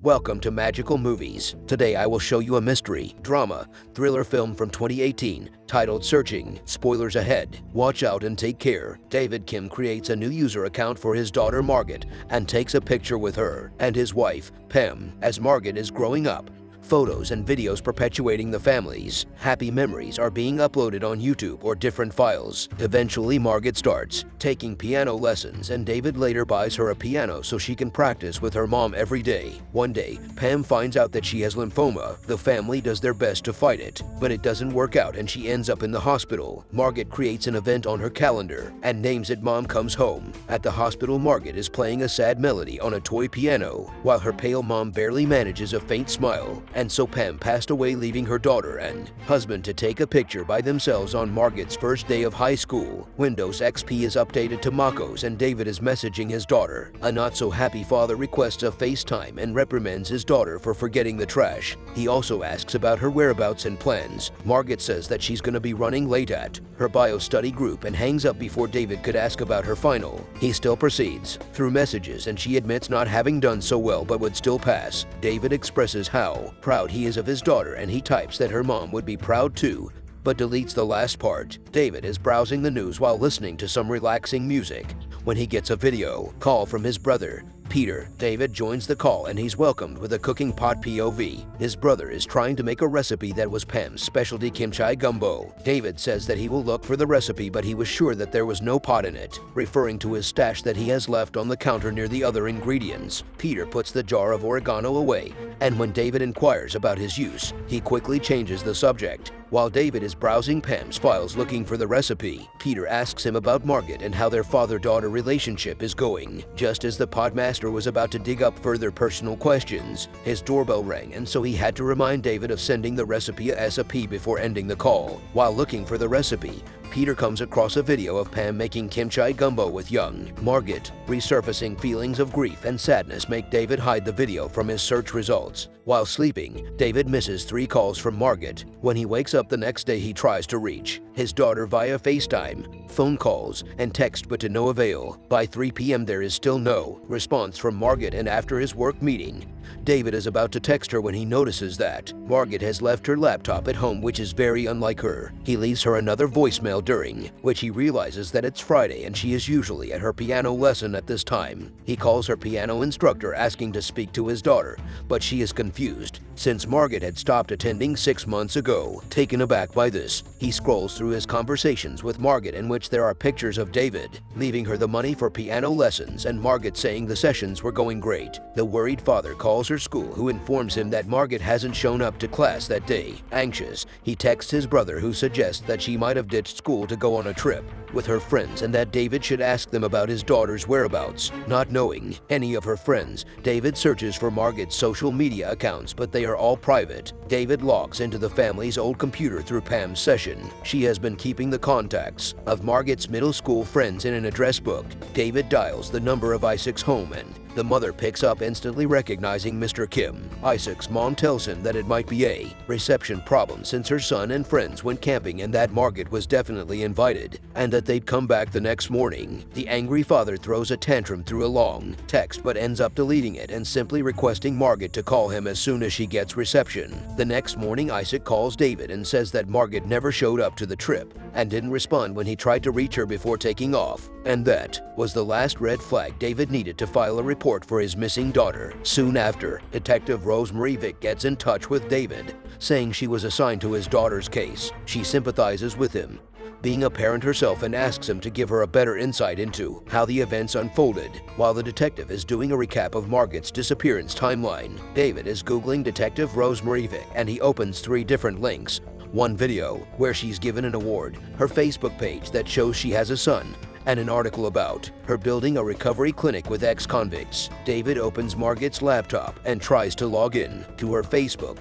Welcome to Magical Movies. Today I will show you a mystery, drama, thriller film from 2018 titled Searching. Spoilers ahead. Watch out and take care. David Kim creates a new user account for his daughter Margaret and takes a picture with her and his wife, Pam, as Margaret is growing up. Photos and videos perpetuating the family's happy memories are being uploaded on YouTube or different files. Eventually, Margaret starts taking piano lessons, and David later buys her a piano so she can practice with her mom every day. One day, Pam finds out that she has lymphoma. The family does their best to fight it, but it doesn't work out and she ends up in the hospital. Margaret creates an event on her calendar and names it Mom Comes Home. At the hospital, Margaret is playing a sad melody on a toy piano, while her pale mom barely manages a faint smile. And so Pam passed away, leaving her daughter and husband to take a picture by themselves on Margaret's first day of high school. Windows XP is updated to Macos and David is messaging his daughter. A not-so-happy father requests a FaceTime and reprimands his daughter for forgetting the trash. He also asks about her whereabouts and plans. Margaret says that she's going to be running late at her bio-study group and hangs up before David could ask about her final. He still proceeds through messages and she admits not having done so well but would still pass. David expresses how proud he is of his daughter and he types that her mom would be proud too, but deletes the last part. David is browsing the news while listening to some relaxing music when he gets a video call from his brother, Peter. David joins the call and he's welcomed with a cooking pot POV. His brother is trying to make a recipe that was Pam's specialty kimchi gumbo. David says that he will look for the recipe, but he was sure that there was no pot in it, referring to his stash that he has left on the counter near the other ingredients. Peter puts the jar of oregano away, and when David inquires about his use, he quickly changes the subject. While David is browsing Pam's files looking for the recipe, Peter asks him about Margaret and how their father-daughter relationship is going. Just as the podmaster was about to dig up further personal questions, his doorbell rang, and so he had to remind David of sending the recipe ASAP before ending the call. While looking for the recipe, Peter comes across a video of Pam making kimchi gumbo with young Margaret. Resurfacing feelings of grief and sadness make David hide the video from his search results. While sleeping, David misses 3 calls from Margaret. When he wakes up the next day, he tries to reach his daughter via FaceTime, phone calls, and text, but to no avail. By 3 p.m. there is still no response from Margaret, and after his work meeting, David is about to text her when he notices that Margaret has left her laptop at home, which is very unlike her. He leaves her another voicemail, during which he realizes that it's Friday and she is usually at her piano lesson at this time. He calls her piano instructor asking to speak to his daughter, but she is confused since Margaret had stopped attending 6 months ago. Taken aback by this, he scrolls through his conversations with Margaret, in which there are pictures of David leaving her the money for piano lessons and Margaret saying the sessions were going great. The worried father calls her school, who informs him that Margaret hasn't shown up to class that day. Anxious, he texts his brother, who suggests that she might have ditched school to go on a trip with her friends and that David should ask them about his daughter's whereabouts. Not knowing any of her friends, David searches for Margaret's social media accounts, but they are all private. David logs into the family's old computer through Pam's session. She has been keeping the contacts of Margaret's middle school friends in an address book. David dials the number of Isaac's home and the mother picks up, instantly recognizing Mr. Kim. Isaac's mom tells him that it might be a reception problem since her son and friends went camping and that Margaret was definitely invited and that they'd come back the next morning. The angry father throws a tantrum through a long text but ends up deleting it and simply requesting Margaret to call him as soon as she gets reception. The next morning, Isaac calls David and says that Margaret never showed up to the trip and didn't respond when he tried to reach her before taking off, and that was the last red flag David needed to file a report for his missing daughter. Soon after, Detective Rosemary Vick gets in touch with David, saying she was assigned to his daughter's case. She sympathizes with him, being a parent herself, and asks him to give her a better insight into how the events unfolded. While the detective is doing a recap of Margaret's disappearance timeline, David is Googling Detective Rosemary Vick and he opens 3 different links. One video where she's given an award, her Facebook page that shows she has a son, and an article about her building a recovery clinic with ex-convicts. David opens Margaret's laptop and tries to log in to her Facebook,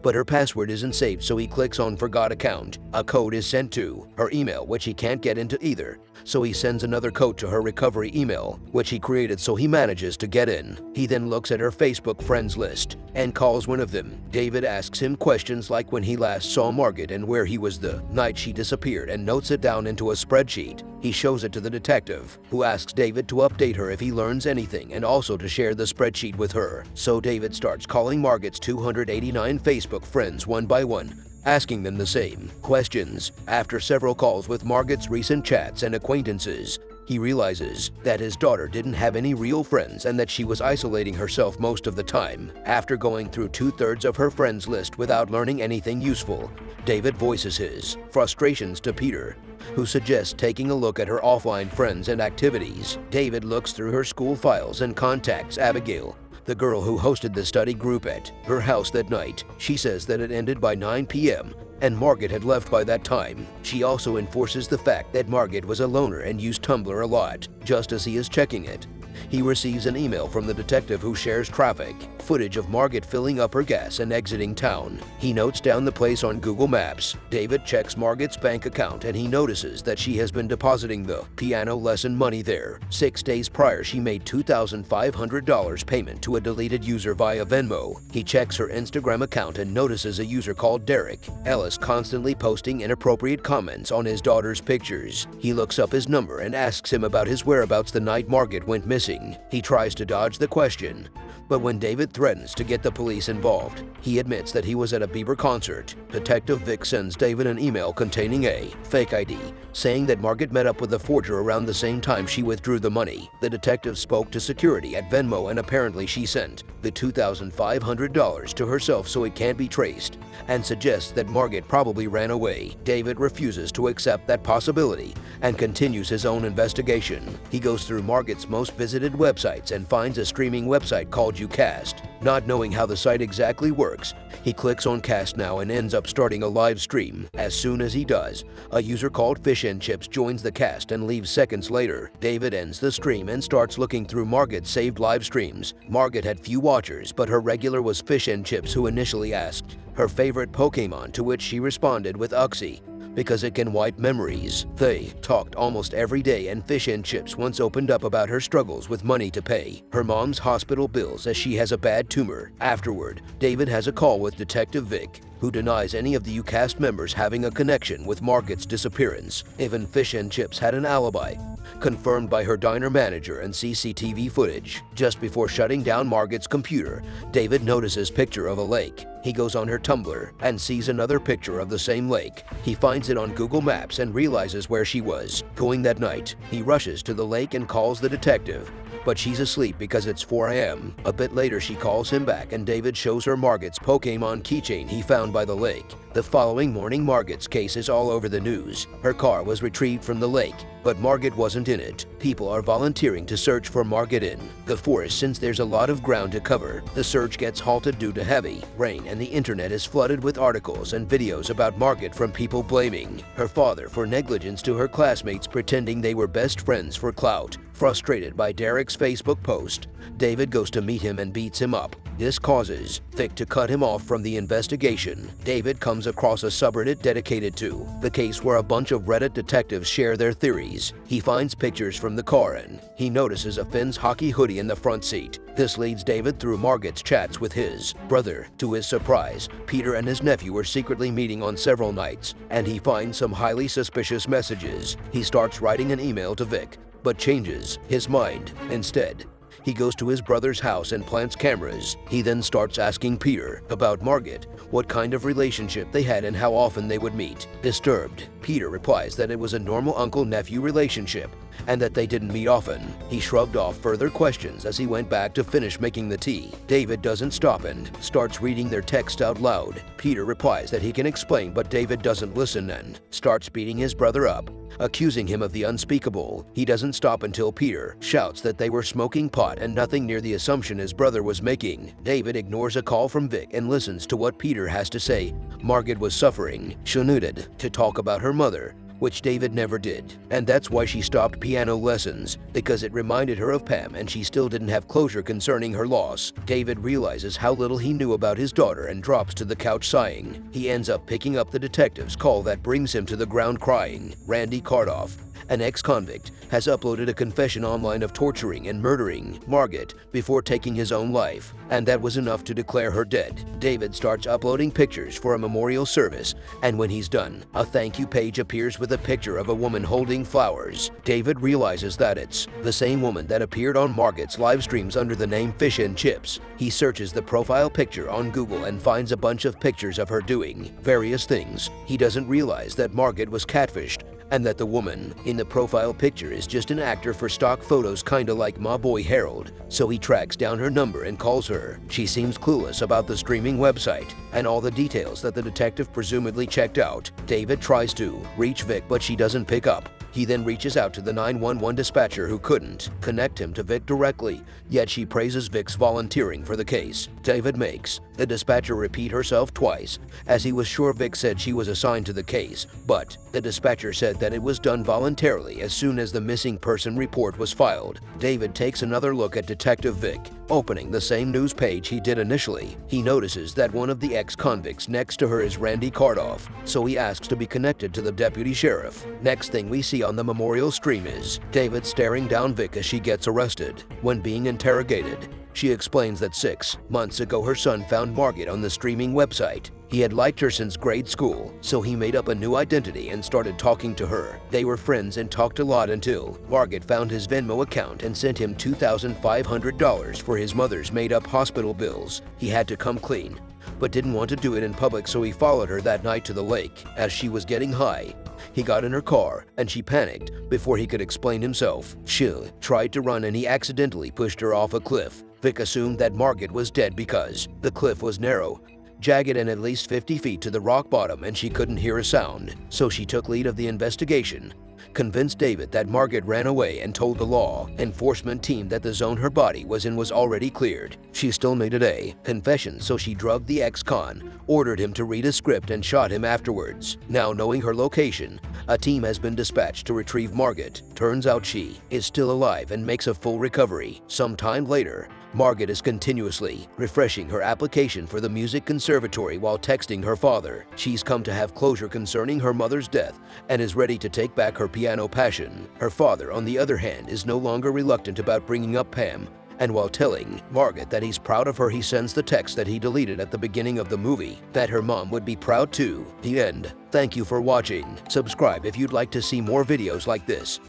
but her password isn't saved, so he clicks on Forgot Account. A code is sent to her email, which he can't get into either, so he sends another code to her recovery email, which he created, so he manages to get in. He then looks at her Facebook friends list and calls one of them. David asks him questions like when he last saw Margaret and where he was the night she disappeared, and notes it down into a spreadsheet. He shows it to the detective, who asks David to update her if he learns anything and also to share the spreadsheet with her. So David starts calling Margaret's 289 Facebook friends one by one, asking them the same questions. After several calls with Margaret's recent chats and acquaintances, he realizes that his daughter didn't have any real friends and that she was isolating herself most of the time. After going through 2/3 of her friends list without learning anything useful, David voices his frustrations to Peter, who suggests taking a look at her offline friends and activities. David looks through her school files and contacts Abigail, the girl who hosted the study group, at her house that night. She says that it ended by 9 p.m. and Margaret had left by that time. She also enforces the fact that Margaret was a loner and used Tumblr a lot. Just as he is checking it, he receives an email from the detective who shares traffic footage of Margaret filling up her gas and exiting town. He notes down the place on Google Maps. David checks Margaret's bank account and he notices that she has been depositing the piano lesson money there. 6 days prior, she made $2,500 payment to a deleted user via Venmo. He checks her Instagram account and notices a user called Derek Ellis constantly posting inappropriate comments on his daughter's pictures. He looks up his number and asks him about his whereabouts the night Margaret went missing. He tries to dodge the question, but when David threatens to get the police involved, he admits that he was at a Bieber concert. Detective Vic sends David an email containing a fake ID, saying that Margaret met up with the forger around the same time she withdrew the money. The detective spoke to security at Venmo and apparently she sent the $2,500 to herself so it can't be traced, and suggests that Margaret probably ran away. David refuses to accept that possibility and continues his own investigation. He goes through Margaret's most visited websites and finds a streaming website called Ucast. Not knowing how the site exactly works, he clicks on Cast Now and ends up starting a live stream. As soon as he does, a user called Fish and Chips joins the cast and leaves seconds later. David ends the stream and starts looking through Margaret's saved live streams. Margaret had few watchers, but her regular was Fish and Chips, who initially asked her favorite Pokemon, to which she responded with Uxie, because it can wipe memories. They talked almost every day, and Fish and Chips once opened up about her struggles with money to pay her mom's hospital bills as she has a bad tumor. Afterward, David has a call with Detective Vic, who denies any of the Ucast members having a connection with Margaret's disappearance. Even Fish and Chips had an alibi, confirmed by her diner manager and CCTV footage. Just before shutting down Margaret's computer, David notices a picture of a lake. He goes on her Tumblr and sees another picture of the same lake. He finds it on Google Maps and realizes where she was going that night. He rushes to the lake and calls the detective, but she's asleep because it's 4 a.m. A bit later, she calls him back and David shows her Margaret's Pokemon keychain he found by the lake. The following morning, Margaret's case is all over the news. Her car was retrieved from the lake, but Margaret wasn't in it. People are volunteering to search for Margaret in the forest since there's a lot of ground to cover. The search gets halted due to heavy rain, and the internet is flooded with articles and videos about Margaret from people blaming her father for negligence to her classmates pretending they were best friends for clout. Frustrated by Derek's Facebook post, David goes to meet him and beats him up. This causes Vic to cut him off from the investigation. David comes across a subreddit dedicated to the case where a bunch of Reddit detectives share their theories. He finds pictures from the car and he notices a Finns hockey hoodie in the front seat. This leads David through Margaret's chats with his brother. To his surprise, Peter and his nephew were secretly meeting on several nights, and he finds some highly suspicious messages. He starts writing an email to Vic, but changes his mind. Instead, he goes to his brother's house and plants cameras. He then starts asking Peter about Margaret, what kind of relationship they had and how often they would meet. Disturbed, Peter replies that it was a normal uncle-nephew relationship and that they didn't meet often. He shrugged off further questions as he went back to finish making the tea. David doesn't stop and starts reading their text out loud. Peter replies that he can explain, but David doesn't listen and starts beating his brother up, accusing him of the unspeakable. He doesn't stop until Peter shouts that they were smoking pot and nothing near the assumption his brother was making. David ignores a call from Vic and listens to what Peter has to say. Margaret was suffering. She needed to talk about her mother, which David never did. And that's why she stopped piano lessons, because it reminded her of Pam and she still didn't have closure concerning her loss. David realizes how little he knew about his daughter and drops to the couch sighing. He ends up picking up the detective's call that brings him to the ground crying. Randy Cardoff, an ex-convict, has uploaded a confession online of torturing and murdering Margaret before taking his own life, and that was enough to declare her dead. David starts uploading pictures for a memorial service, and when he's done, a thank you page appears with a picture of a woman holding flowers. David realizes that it's the same woman that appeared on Margaret's live streams under the name Fish and Chips. He searches the profile picture on Google and finds a bunch of pictures of her doing various things. He doesn't realize that Margaret was catfished, and that the woman in the profile picture is just an actor for stock photos, kinda like my boy Harold. So he tracks down her number and calls her. She seems clueless about the streaming website and all the details that the detective presumably checked out. David tries to reach Vic, but she doesn't pick up. He then reaches out to the 911 dispatcher, who couldn't connect him to Vic directly, yet she praises Vic's volunteering for the case. David makes the dispatcher repeat herself twice, as he was sure Vic said she was assigned to the case, but the dispatcher said that it was done voluntarily as soon as the missing person report was filed. David takes another look at Detective Vic, opening the same news page he did initially. He notices that one of the ex-convicts next to her is Randy Cardoff, so he asks to be connected to the deputy sheriff. Next thing we see on the memorial stream is David staring down Vic as she gets arrested. When being interrogated, she explains that 6 months ago her son found Margaret on the streaming website. He had liked her since grade school, so he made up a new identity and started talking to her. They were friends and talked a lot until Margaret found his Venmo account and sent him $2,500 for his mother's made-up hospital bills. He had to come clean, but didn't want to do it in public, so he followed her that night to the lake. As she was getting high, he got in her car and she panicked before he could explain himself. She tried to run and he accidentally pushed her off a cliff. Vic assumed that Margaret was dead because the cliff was narrow, jagged, and at least 50 feet to the rock bottom, and she couldn't hear a sound. So she took lead of the investigation, convinced David that Margaret ran away, and told the law enforcement team that the zone her body was in was already cleared. She still needed a confession, so she drugged the ex-con, ordered him to read a script, and shot him afterwards. Now, knowing her location, a team has been dispatched to retrieve Margaret. Turns out she is still alive and makes a full recovery. Some time later, Margaret is continuously refreshing her application for the music conservatory while texting her father. She's come to have closure concerning her mother's death and is ready to take back her piano passion. Her father, on the other hand, is no longer reluctant about bringing up Pam, and while telling Margaret that he's proud of her, he sends the text that he deleted at the beginning of the movie, that her mom would be proud too. The end. Thank you for watching. Subscribe if you'd like to see more videos like this.